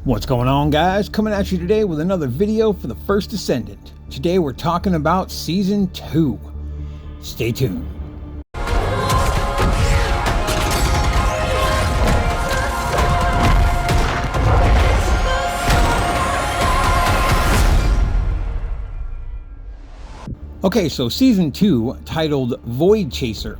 What's going on, guys? Coming at you today with another video for the First Descendant. Today we're talking about Season 2. Stay tuned. Okay, so Season 2, titled Void Chaser,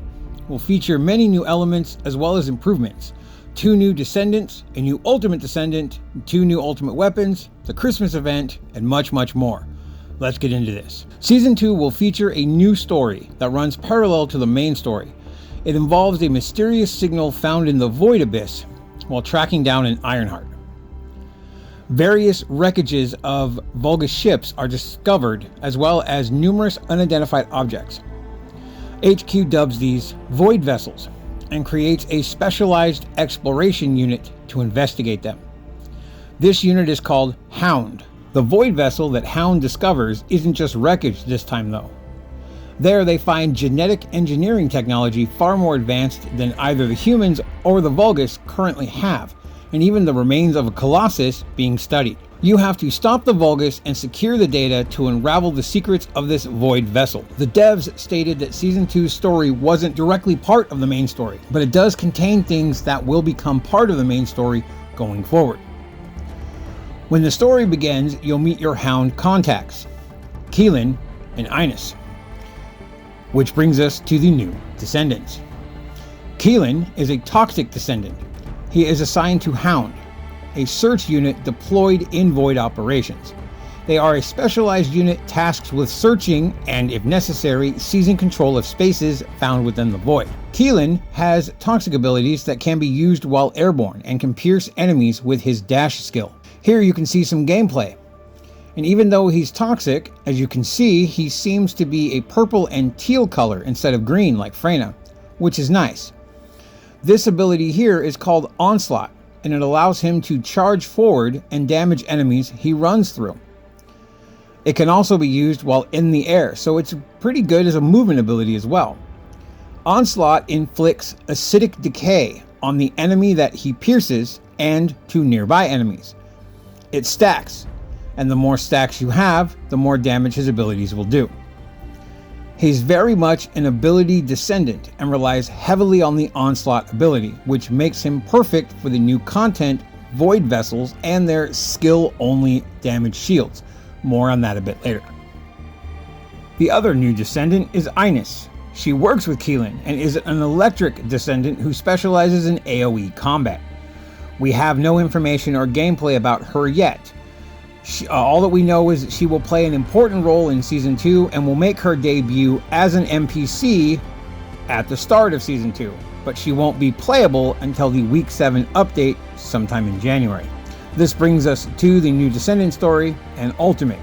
will feature many new elements as well as improvements. 2 new Descendants, a new Ultimate Descendant, 2 new Ultimate Weapons, the Christmas event, and much more. Let's get into this. Season 2 will feature a new story that runs parallel to the main story. It involves a mysterious signal found in the Void Abyss while tracking down an Ironheart. Various wreckages of Vulgus ships are discovered, as well as numerous unidentified objects. HQ dubs these Void Vessels and creates a specialized exploration unit to investigate them. This unit is called Hound. The Void Vessel that Hound discovers isn't just wreckage this time though. There they find genetic engineering technology far more advanced than either the humans or the Vulgus currently have, and even the remains of a Colossus being studied. You have to stop the Vulgus and secure the data to unravel the secrets of this Void Vessel. The devs stated that Season 2's story wasn't directly part of the main story, but it does contain things that will become part of the main story going forward. When the story begins, you'll meet your Hound contacts, Keelan and Inus. Which brings us to the new Descendants. Keelan is a toxic Descendant. He is assigned to Hound, a search unit deployed in Void operations. They are a specialized unit tasked with searching and, if necessary, seizing control of spaces found within the Void. Keelan has toxic abilities that can be used while airborne and can pierce enemies with his dash skill. Here you can see some gameplay. And even though he's toxic, as you can see, he seems to be a purple and teal color instead of green like Freyna, which is nice. This ability here is called Onslaught, and it allows him to charge forward and damage enemies he runs through. It can also be used while in the air, so it's pretty good as a movement ability as well. Onslaught inflicts acidic decay on the enemy that he pierces and to nearby enemies. It stacks, and the more stacks you have, the more damage his abilities will do. He's very much an ability descendant and relies heavily on the Onslaught ability, which makes him perfect for the new content Void Vessels and their skill-only damage shields. More on that a bit later. The other new Descendant is Inus. She works with Keelan and is an electric Descendant who specializes in AoE combat. We have no information or gameplay about her yet. All that we know is that she will play an important role in Season 2 and will make her debut as an NPC at the start of Season 2, but she won't be playable until the Week 7 update sometime in January. This brings us to the new Descendant story and Ultimate,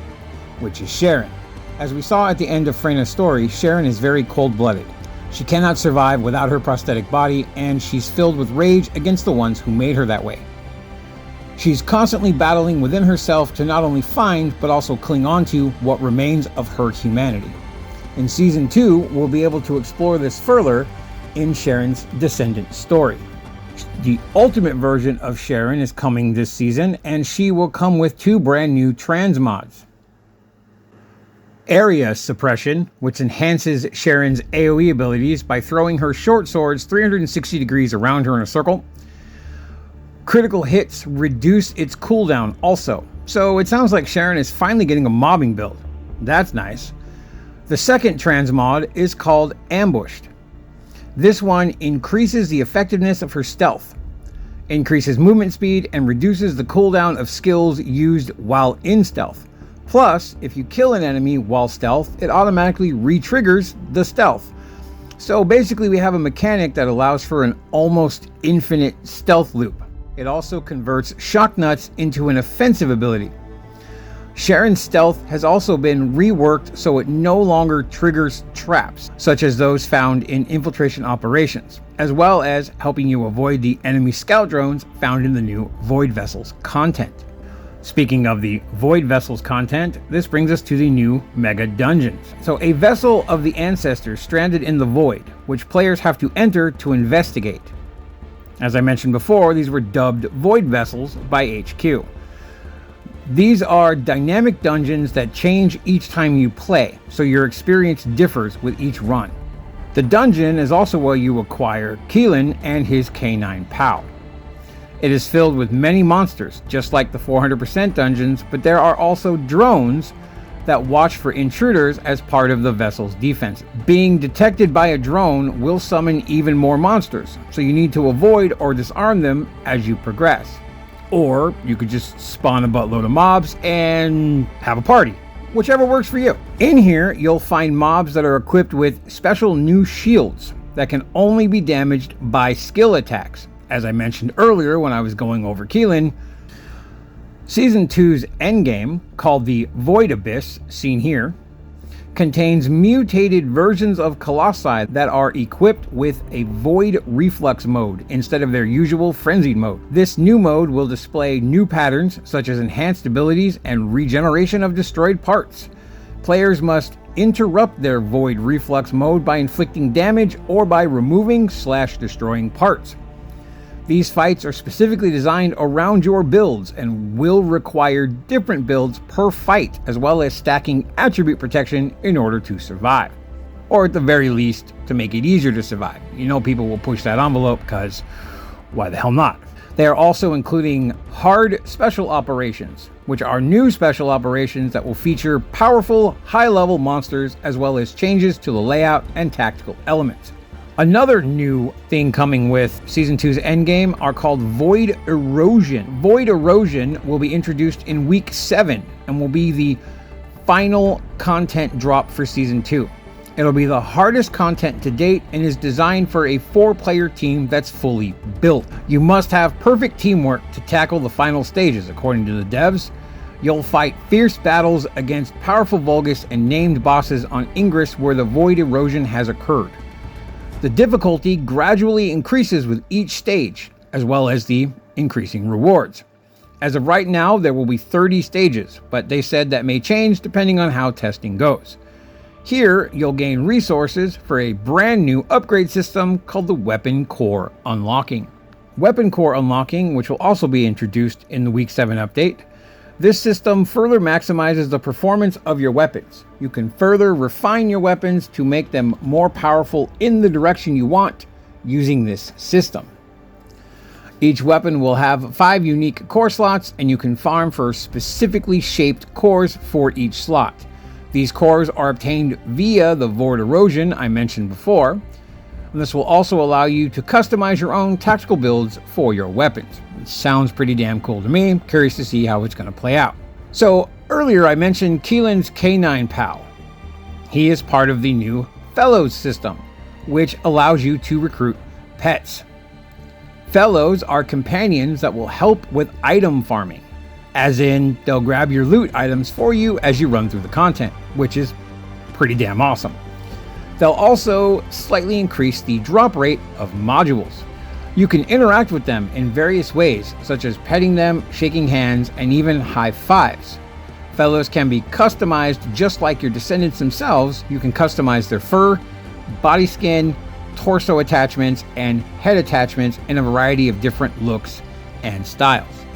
which is Sharon. As we saw at the end of Freyna's story, Sharon is very cold-blooded. She cannot survive without her prosthetic body, and she's filled with rage against the ones who made her that way. She's constantly battling within herself to not only find, but also cling on to what remains of her humanity. In Season 2, we'll be able to explore this further in Sharon's Descendant story. The ultimate version of Sharon is coming this season, and she will come with 2 brand new transmods. Area Suppression, which enhances Sharon's AoE abilities by throwing her short swords 360 degrees around her in a circle. Critical hits reduce its cooldown also, so it sounds like Sharon is finally getting a mobbing build. That's nice. The second transmod is called Ambushed. This one increases the effectiveness of her stealth, increases movement speed, and reduces the cooldown of skills used while in stealth. Plus, if you kill an enemy while stealth, it automatically re-triggers the stealth. So basically we have a mechanic that allows for an almost infinite stealth loop. It also converts shock nuts into an offensive ability. Sharon's stealth has also been reworked so it no longer triggers traps, such as those found in infiltration operations, as well as helping you avoid the enemy scout drones found in the new Void Vessels content. Speaking of the Void Vessels content, this brings us to the new Mega Dungeons. So a vessel of the ancestors stranded in the Void, which players have to enter to investigate. As I mentioned before, these were dubbed Void Vessels by HQ. These are dynamic dungeons that change each time you play, so your experience differs with each run. The dungeon is also where you acquire Keelan and his canine pal. It is filled with many monsters, just like the 400% dungeons, but there are also drones that watch for intruders as part of the vessel's defense. Being detected by a drone will summon even more monsters, so you need to avoid or disarm them as you progress. Or you could just spawn a buttload of mobs and have a party, whichever works for you. In here, you'll find mobs that are equipped with special new shields that can only be damaged by skill attacks. As I mentioned earlier when I was going over Keelan, Season 2's endgame, called the Void Abyss, seen here, contains mutated versions of Colossi that are equipped with a Void Reflux mode instead of their usual Frenzied mode. This new mode will display new patterns such as enhanced abilities and regeneration of destroyed parts. Players must interrupt their Void Reflux mode by inflicting damage or by removing/destroying parts. These fights are specifically designed around your builds and will require different builds per fight, as well as stacking attribute protection in order to survive. Or at the very least, to make it easier to survive. You know people will push that envelope because why the hell not? They are also including hard special operations, which are new special operations that will feature powerful, high-level monsters, as well as changes to the layout and tactical elements. Another new thing coming with Season 2's endgame are called Void Erosion. Void Erosion will be introduced in Week 7 and will be the final content drop for Season 2. It'll be the hardest content to date and is designed for a 4-player team that's fully built. You must have perfect teamwork to tackle the final stages, according to the devs. You'll fight fierce battles against powerful Vulgus and named bosses on Ingress where the Void Erosion has occurred. The difficulty gradually increases with each stage, as well as the increasing rewards. As of right now, there will be 30 stages, but they said that may change depending on how testing goes. Here, you'll gain resources for a brand new upgrade system called the Weapon Core Unlocking. Weapon Core Unlocking, which will also be introduced in the Week 7 update. This system further maximizes the performance of your weapons. You can further refine your weapons to make them more powerful in the direction you want using this system. Each weapon will have 5 unique core slots, and you can farm for specifically shaped cores for each slot. These cores are obtained via the Void Erosion I mentioned before. And this will also allow you to customize your own tactical builds for your weapons. It sounds pretty damn cool to me. I'm curious to see how it's going to play out. So earlier I mentioned Keelan's canine pal. He is part of the new Fellows system, which allows you to recruit pets. Fellows are companions that will help with item farming, as in they'll grab your loot items for you as you run through the content, which is pretty damn awesome. They'll also slightly increase the drop rate of modules. You can interact with them in various ways, such as petting them, shaking hands, and even high fives. Fellows can be customized just like your Descendants themselves. You can customize their fur, body skin, torso attachments, and head attachments in a variety of different looks and styles.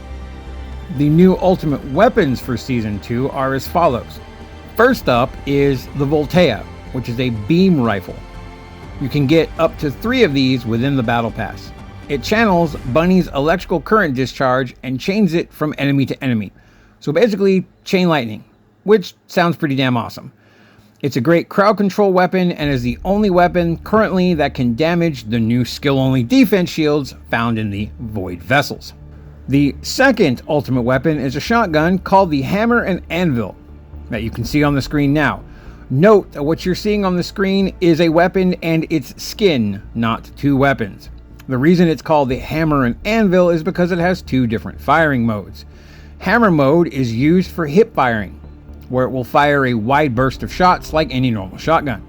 The new ultimate weapons for Season 2 are as follows. First up is the Voltea, which is a beam rifle. You can get up to 3 of these within the battle pass. It channels Bunny's electrical current discharge and chains it from enemy to enemy. So basically, chain lightning, which sounds pretty damn awesome. It's a great crowd control weapon and is the only weapon currently that can damage the new skill-only defense shields found in the Void Vessels. The second ultimate weapon is a shotgun called the Hammer and Anvil that you can see on the screen now. Note that what you're seeing on the screen is a weapon and its skin, not 2 weapons. The reason it's called the Hammer and Anvil is because it has 2 different firing modes. Hammer mode is used for hip firing, where it will fire a wide burst of shots like any normal shotgun.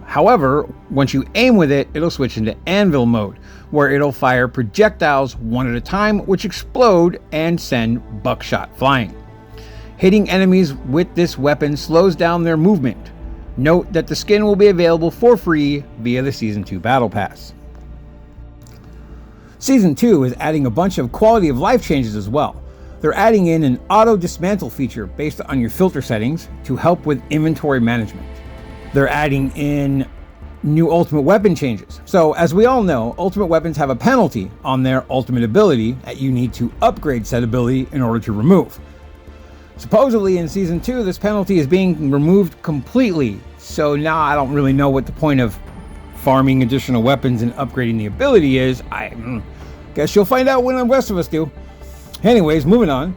However, once you aim with it, it'll switch into Anvil mode, where it'll fire projectiles one at a time, which explode and send buckshot flying. Hitting enemies with this weapon slows down their movement. Note that the skin will be available for free via the Season 2 Battle Pass. Season 2 is adding a bunch of quality of life changes as well. They're adding in an auto dismantle feature based on your filter settings to help with inventory management. They're adding in new ultimate weapon changes. So as we all know, ultimate weapons have a penalty on their ultimate ability that you need to upgrade said ability in order to remove. Supposedly in Season 2, this penalty is being removed completely. So now I don't really know what the point of farming additional weapons and upgrading the ability is. I guess you'll find out when the rest of us do. Anyways, moving on.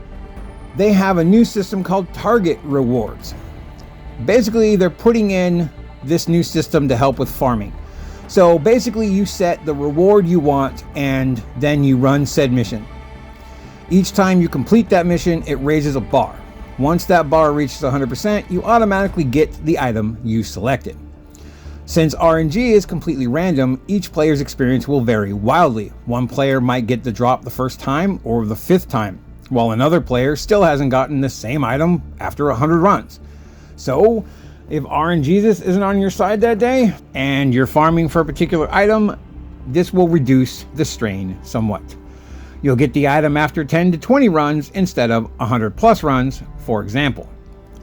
They have a new system called Target Rewards. Basically, they're putting in this new system to help with farming. So basically you set the reward you want and then you run said mission. Each time you complete that mission, it raises a bar. Once that bar reaches 100%, you automatically get the item you selected. Since RNG is completely random, each player's experience will vary wildly. One player might get the drop the first time or the 5th time, while another player still hasn't gotten the same item after 100 runs. So if RNGesus isn't on your side that day and you're farming for a particular item, this will reduce the strain somewhat. You'll get the item after 10 to 20 runs instead of 100 plus runs, for example.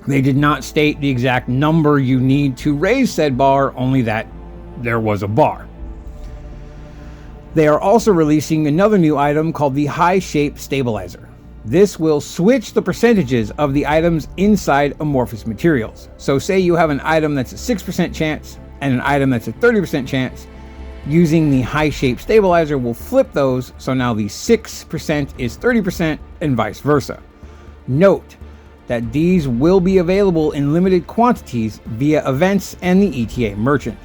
They did not state the exact number you need to raise said bar, only that there was a bar. They are also releasing another new item called the High Shape Stabilizer. This will switch the percentages of the items inside amorphous materials. So say you have an item that's a 6% chance and an item that's a 30% chance. Using the High Shape Stabilizer will flip those, so now the 6% is 30% and vice versa. Note that these will be available in limited quantities via events and the ETA merchant.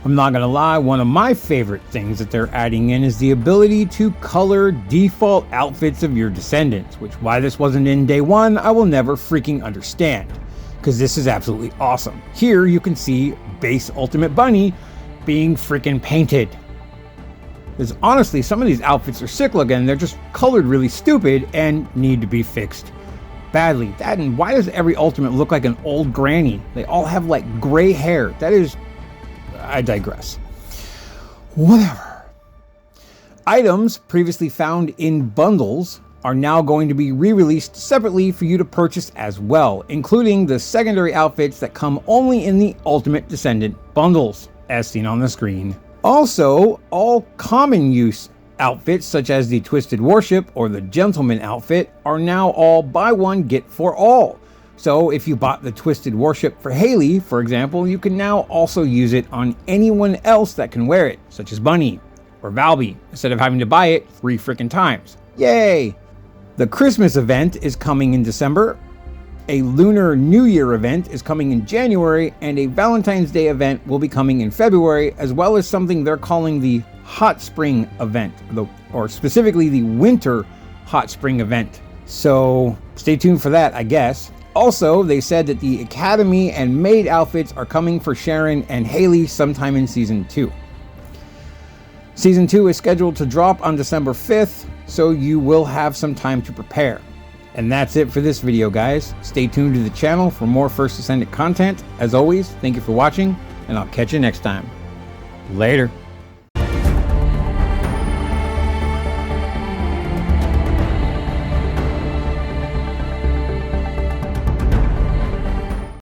I'm not gonna lie, one of my favorite things that they're adding in is the ability to color default outfits of your Descendants, which why this wasn't in day one, I will never freaking understand, because this is absolutely awesome. Here you can see base Ultimate Bunny being freaking painted. Because honestly, some of these outfits are sick looking, they're just colored really stupid and need to be fixed badly. That, and why does every Ultimate look like an old granny? They all have like gray hair. That is... I digress. Whatever. Items previously found in bundles are now going to be re-released separately for you to purchase as well, including the secondary outfits that come only in the Ultimate Descendant bundles, as seen on the screen. Also, all common use outfits such as the Twisted Warship or the Gentleman outfit are now all buy one get for all. So if you bought the Twisted Warship for Haley, for example, you can now also use it on anyone else that can wear it, such as Bunny or Valby, instead of having to buy it 3 freaking times. Yay! The Christmas event is coming in December, a Lunar New Year event is coming in January, and a Valentine's Day event will be coming in February, as well as something they're calling the Hot Spring event, or specifically the Winter Hot Spring event. So stay tuned for that, I guess. Also, they said that the Academy and Maid outfits are coming for Sharon and Haley sometime in Season 2. Season 2 is scheduled to drop on December 5th, so you will have some time to prepare. And that's it for this video, guys. Stay tuned to the channel for more First Descendant content. As always, thank you for watching, and I'll catch you next time. Later.